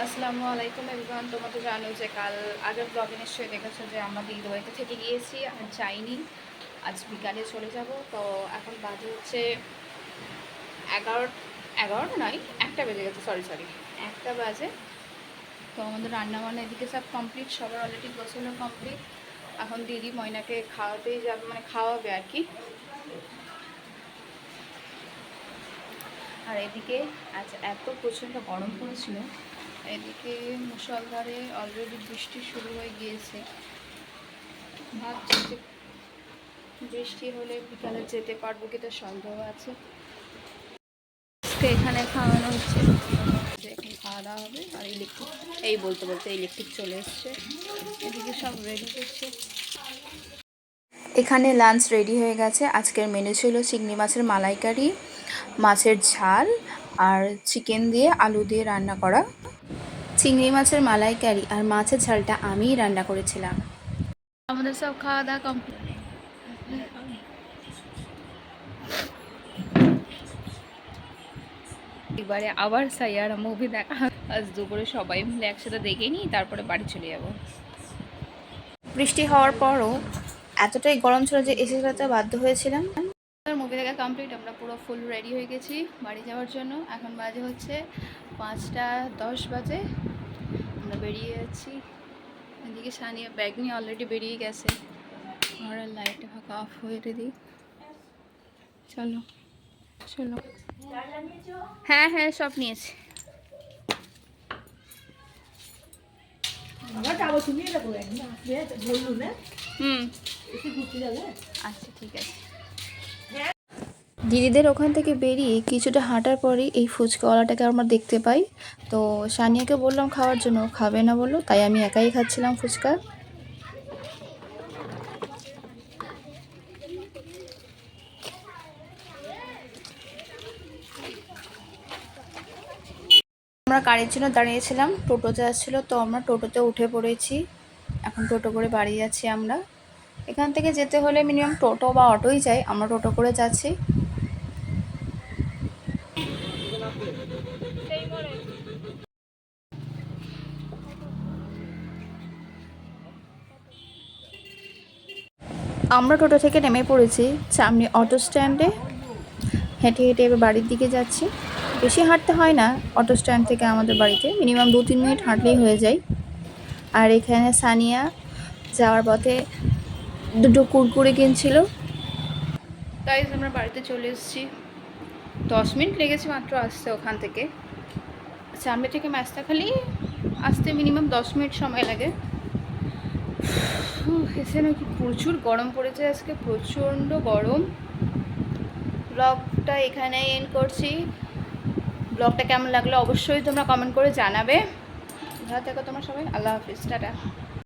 আসসালামু আলাইকুম এভরিওয়ান। তোমরা তো জানো যে কাল আগের ব্লগে নিশ্চয়ই দেখেছো যে আমরা দিদির বাড়িতে থেকে গিয়েছি আর যাইনি। আজ বিকালে চলে যাব। তো এখন বাজে হচ্ছে 11টা নয়, 1টা বেজে গেছে, সরি 1টা বাজে। তো আমাদের রান্নাবান্না এদিকে সব কমপ্লিট, সবার অলরেডি গোসলও কমপ্লিট। এখন দিদি ময়নাকে খাওয়াতেই যাবে, মানে খাওয়াবে আর কি। আর এদিকে আজ এত প্রচণ্ড গরম পড়েছিল, এদিকে মুষলধারে অলরেডি বৃষ্টি শুরু হয়ে গিয়েছে। ভাবছি যে বৃষ্টি হলে বিকালে যেতে পারবো কি, তো সন্দেহ আছে। এখানে খাওয়ানো হচ্ছে, এখানে খাওয়া দাওয়া হবে। আর বলতে বলতে ইলেকট্রিক চলে এসছে, এদিকে সব রেডি করছে। এখানে লাঞ্চ রেডি হয়ে গেছে। আজকের মেনু ছিল চিংড়ি মাছের মালাইকারি, মাছের ঝাল আর চিকেন দিয়ে আলু দিয়ে রান্না করা। চিংড়ি মাছের মালাইকারি আর মাছের ঝালটা আমিই রান্না করেছিলাম। আমাদের সব খাওয়া দাওয়া কমপ্লিট। এবারে আবার সাইয়ারা মুভি দেখা, আজ দুপুরে সবাই মিলে একসাথে দেখে নিই, তারপরে বাড়ি চলে যাব। বৃষ্টি হওয়ার পরও এতটাই গরম ছিল যে এসে যেতে বাধ্য হয়েছিলাম। মুভি দেখা কমপ্লিট, আমরা পুরো ফুল রেডি হয়ে গেছি বাড়ি যাওয়ার জন্য। এখন বাজে হচ্ছে 5টা 10 বাজে, আমরা বেরিয়ে যাচ্ছি। এদিকে সানিয়া ব্যাগ নিয়ে অলরেডি বেরিয়ে গেছে। আমরা লাইটটা ফাঁকা অফ হয়ে দিই। চলো চলো, হ্যাঁ হ্যাঁ সব নিয়েছি। আচ্ছা ঠিক আছে। দিদিদের ওখান থেকে বেরিয়ে কিছুটা হাঁটার পরেই এই ফুচকাওয়ালাটাকে আমরা দেখতে পাই। তো সানিয়াকে বললাম খাওয়ার জন্য, খাবে না বললো, তাই আমি একাই খাচ্ছিলাম ফুচকা। আমরা গাড়ির জন্য দাঁড়িয়েছিলাম, টোটোতে আসছিলো, তো আমরা টোটোতে উঠে পড়েছি। এখন টোটো করে বাড়ি যাচ্ছি আমরা। এখান থেকে যেতে হলে মিনিমাম টোটো বা অটোই যাই, আমরা টোটো করে যাচ্ছি। আমরা টোটো থেকে নেমে পড়েছি সামনে অটো স্ট্যান্ডে। হেঁটে হেঁটে এবার বাড়ির দিকে যাচ্ছি। বেশি হাঁটতে হয় না, অটো স্ট্যান্ড থেকে আমাদের বাড়িতে মিনিমাম 2-3 মিনিট হাঁটলেই হয়ে যায়। আর এখানে সানিয়া যাওয়ার পথে দুটো কুরকুরে কিনছিল। তাই আমরা বাড়িতে চলে এসেছি। 10 মিনিট লেগেছে মাত্র আসতে ওখান থেকে। সামনে থেকে ম্যাস্তাখালি আসতে মিনিমাম 10 মিনিট সময় লাগে। এসে নাকি প্রচুর গরম পড়েছে আজকে, প্রচণ্ড গরম। ব্লগটা এখানেই এন্ড করছি। ব্লগটা কেমন লাগলো অবশ্যই তোমরা কমেন্ট করে জানাবে। ভালো থেকো তোমরা সবাই, আল্লাহ হাফিজ, টাটা।